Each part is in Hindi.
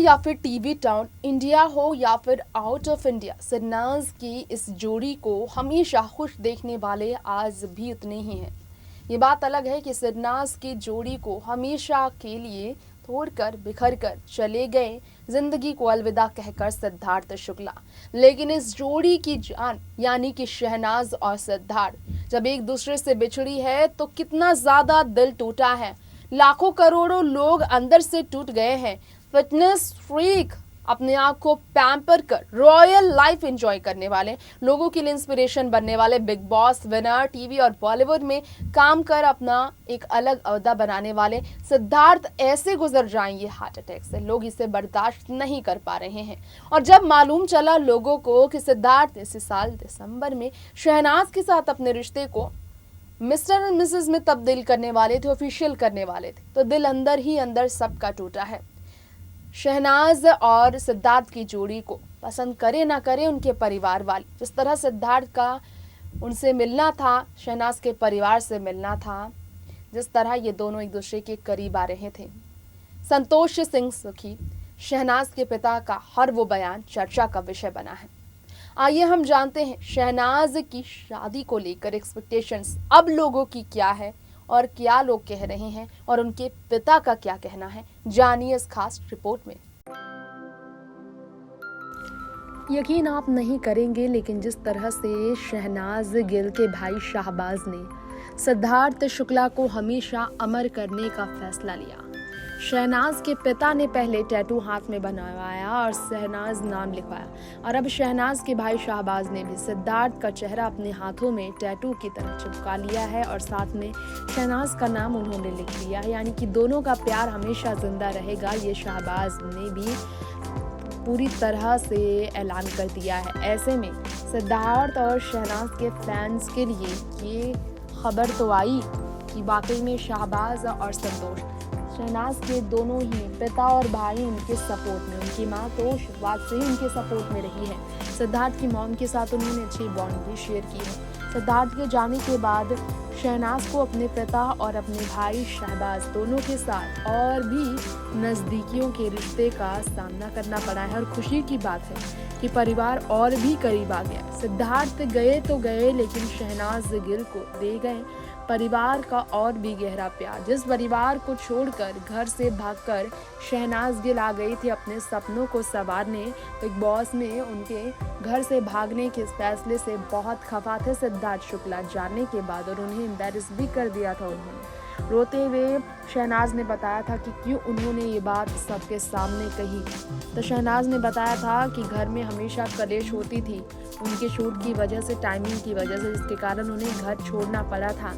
या फिर टीवी टाउन, इंडिया हो या फिर आउट ऑफ इंडिया, शहनाज की इस जोड़ी को हमेशा खुश देखने वाले आज भी उतने ही हैं। ये बात अलग है कि शहनाज की जोड़ी को हमेशा के लिए छोड़कर बिखर कर चले गए जिंदगी को अलविदा कहकर सिद्धार्थ शुक्ला। लेकिन इस जोड़ी की जान यानी कि शहनाज और सिद्धार्थ जब एक दूसरे से बिछड़ी है तो कितना ज्यादा दिल टूटा है। लाखों करोड़ों लोग अंदर से टूट गए हैं। फिटनेस फ्रीक, अपने आप को पैम्पर कर रॉयल लाइफ एंजॉय करने वाले, लोगों के लिए इंस्पिरेशन बनने वाले, बिग बॉस विनर, टीवी और बॉलीवुड में काम कर अपना एक अलग अहदा बनाने वाले सिद्धार्थ ऐसे गुजर जाएंगे हार्ट अटैक से, लोग इसे बर्दाश्त नहीं कर पा रहे हैं। और जब मालूम चला लोगों को कि सिद्धार्थ इसी साल दिसंबर में शहनाज के साथ अपने रिश्ते को मिस्टर एंड मिसेस में तब्दील करने वाले थे, ऑफिशियल करने वाले थे, तो दिल अंदर ही अंदर सबका टूटा है। शहनाज और सिद्धार्थ की जोड़ी को पसंद करे ना करे उनके परिवार वाले, जिस तरह सिद्धार्थ का उनसे मिलना था, शहनाज के परिवार से मिलना था, जिस तरह ये दोनों एक दूसरे के करीब आ रहे थे। संतोष सिंह सुखी, शहनाज के पिता का हर वो बयान चर्चा का विषय बना है। आइए हम जानते हैं शहनाज की शादी को लेकर एक्सपेक्टेशंस अब लोगों की क्या है और क्या लोग कह रहे हैं और उनके पिता का क्या कहना है, जानिए इस खास रिपोर्ट में। यकीन आप नहीं करेंगे, लेकिन जिस तरह से शहनाज गिल के भाई शाहबाज ने सिद्धार्थ शुक्ला को हमेशा अमर करने का फैसला लिया। शहनाज के पिता ने पहले टैटू हाथ में बनवाया और शहनाज नाम लिखवाया, और अब शहनाज के भाई शाहबाज ने भी सिद्धार्थ का चेहरा अपने हाथों में टैटू की तरह चिपका लिया है और साथ में शहनाज का नाम उन्होंने लिख लिया है। यानी कि दोनों का प्यार हमेशा जिंदा रहेगा, ये शाहबाज ने भी पूरी तरह से ऐलान कर दिया है। ऐसे में सिद्धार्थ और शहनाज के फैंस के लिए ये खबर तो आई कि वाकई में शाहबाज और संतोष, शहनाज के दोनों ही पिता और भाई उनके सपोर्ट में, उनकी माँ तो शुरुआत से ही उनके सपोर्ट में रही है। सिद्धार्थ की मॉम के साथ उन्होंने अच्छी बॉन्ड भी शेयर की है। सिद्धार्थ के जाने के बाद शहनाज को अपने पिता और अपने भाई शहबाज दोनों के साथ और भी नज़दीकियों के रिश्ते का सामना करना पड़ा है। और खुशी की बात है कि परिवार और भी करीब आ गया। सिद्धार्थ गए तो गए, लेकिन शहनाज गिल को दे गए परिवार का और भी गहरा प्यार। जिस परिवार को छोड़कर घर से भागकर शहनाज गिल आ गई थी अपने सपनों को संवारने, बिग बॉस में उनके घर से भागने के इस फैसले से बहुत खफा थे सिद्धार्थ शुक्ला जानने के बाद, और उन्हें एम्बैरेस भी कर दिया था। उन्होंने रोते हुए शहनाज ने बताया था कि क्यों उन्होंने ये बात सबके सामने कही। तो शहनाज ने बताया था कि घर में हमेशा कलेश होती थी उनके शूट की वजह से, टाइमिंग की वजह से, जिसके कारण उन्हें घर छोड़ना पड़ा था।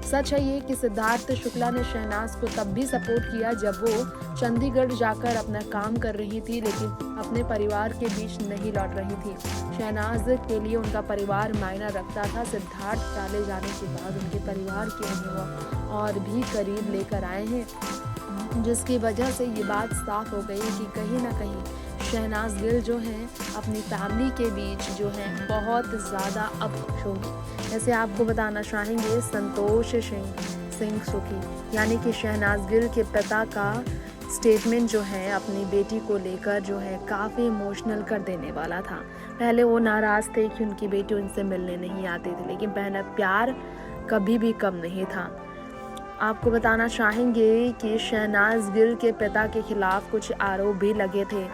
सच है ये कि सिद्धार्थ शुक्ला ने शहनाज को तब भी सपोर्ट किया जब वो चंडीगढ़ जाकर अपना काम कर रही थी, लेकिन अपने परिवार के बीच नहीं लौट रही थी। शहनाज के लिए उनका परिवार मायना रखता था। सिद्धार्थ चले जाने के बाद उनके परिवार के उन्हें और भी करीब लेकर आए हैं, जिसकी वजह से ये बात साफ हो गई कि कहीं ना कहीं शहनाज गिल जो हैं अपनी फैमिली के बीच जो हैं बहुत ज़्यादा अब खुश होंगी। जैसे आपको बताना चाहेंगे संतोष सिंह सुखी यानी कि शहनाज गिल के पिता का स्टेटमेंट जो है अपनी बेटी को लेकर जो है काफ़ी इमोशनल कर देने वाला था। पहले वो नाराज़ थे कि उनकी बेटी उनसे मिलने नहीं आती थी, लेकिन पहला प्यार कभी भी कम नहीं था। आपको बताना चाहेंगे कि शहनाज गिल के पिता के खिलाफ कुछ आरोप भी लगे थे,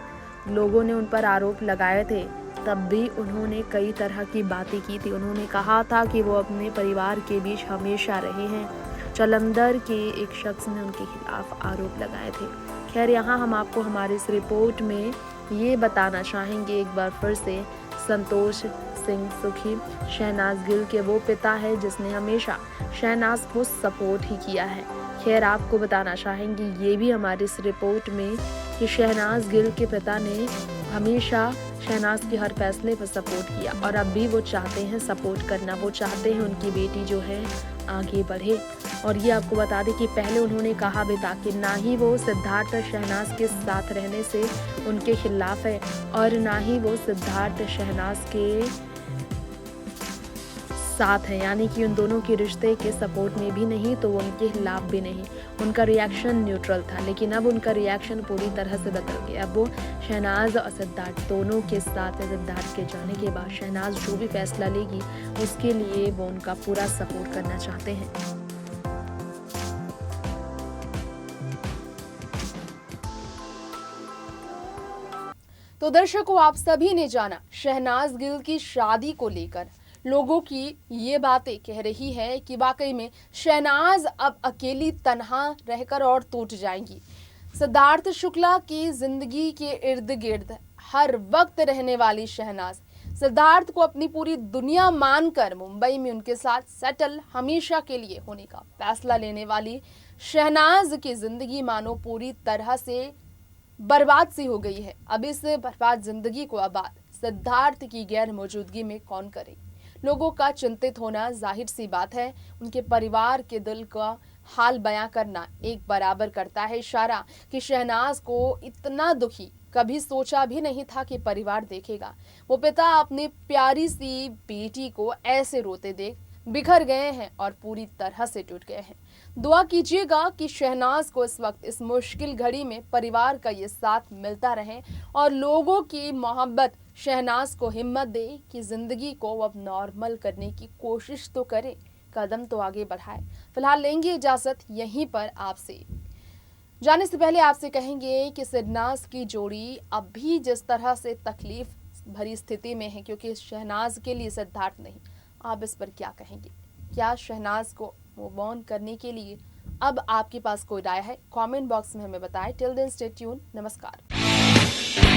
लोगों ने उन पर आरोप लगाए थे, तब भी उन्होंने कई तरह की बातें की थी। उन्होंने कहा था कि वो अपने परिवार के बीच हमेशा रहे हैं। जालंधर के एक शख्स ने उनके खिलाफ आरोप लगाए थे। खैर, यहाँ हम आपको हमारी इस रिपोर्ट में ये बताना चाहेंगे एक बार फिर से, संतोष सिंह सुखी शहनाज गिल के वो पिता है जिसने हमेशा शहनाज को सपोर्ट ही किया है। खैर, आपको बताना चाहेंगे ये भी हमारी इस रिपोर्ट में कि शहनाज गिल के पिता ने हमेशा शहनाज के हर फैसले पर सपोर्ट किया और अब भी वो चाहते हैं सपोर्ट करना। वो चाहते हैं उनकी बेटी जो है आगे बढ़े। और ये आपको बता दें कि पहले उन्होंने कहा भी था कि ना ही वो सिद्धार्थ शहनाज के साथ रहने से उनके खिलाफ है और ना ही वो सिद्धार्थ शहनाज के साथ हैं, यानी कि उन दोनों के रिश्ते के सपोर्ट में भी नहीं तो उनके खिलाफ भी नहीं। उनका रिएक्शन न्यूट्रल था, लेकिन अब उनका रिएक्शन पूरी तरह से बदल गया। अब वो शहनाज और सिद्धार्थ दोनों के साथ है। सिद्धार्थ के जाने के बाद शहनाज जो भी फैसला लेगी उसके लिए वो उनका पूरा सपोर्ट करना चाहते हैं। तो दर्शकों, आप सभी ने जाना शहनाज गिल की शादी को लेकर लोगों की ये बातें कह रही है कि वाकई में शहनाज अब अकेली तन्हा रहकर और टूट जाएंगी। सिद्धार्थ शुक्ला की जिंदगी के इर्द गिर्द हर वक्त रहने वाली शहनाज सिद्धार्थ को अपनी पूरी दुनिया मानकर मुंबई में उनके साथ सेटल हमेशा के लिए होने का फैसला लेने वाली शहनाज की जिंदगी मानो पूरी तरह से बर्बाद सी हो गई है। अब इस बर्बाद जिंदगी को आबाद सिद्धार्थ की गैर मौजूदगी में कौन करे? लोगों का चिंतित होना जाहिर सी बात है। उनके परिवार के दिल का हाल बयां करना एक बराबर करता है इशारा कि शहनाज को इतना दुखी कभी सोचा भी नहीं था कि परिवार देखेगा। वो पिता अपनी प्यारी सी बेटी को ऐसे रोते देख बिखर गए हैं और पूरी तरह से टूट गए हैं। दुआ कीजिएगा कि शहनाज को इस वक्त इस मुश्किल घड़ी में परिवार का ये साथ मिलता रहे और लोगों की मोहब्बत शहनाज को हिम्मत दे कि जिंदगी को अब नॉर्मल करने की कोशिश तो करे, कदम तो आगे बढ़ाए। फिलहाल लेंगे इजाजत यहीं पर। आपसे जाने से पहले आपसे कहेंगे कि शहनाज की जोड़ी अब भी जिस तरह से तकलीफ भरी स्थिति में है, क्योंकि शहनाज के लिए सिद्धार्थ नहीं, आप इस पर क्या कहेंगे? क्या शहनाज को मूव ऑन करने के लिए अब आपके पास कोई राय है? कमेंट बॉक्स में हमें बताएं। Till then stay tune. नमस्कार।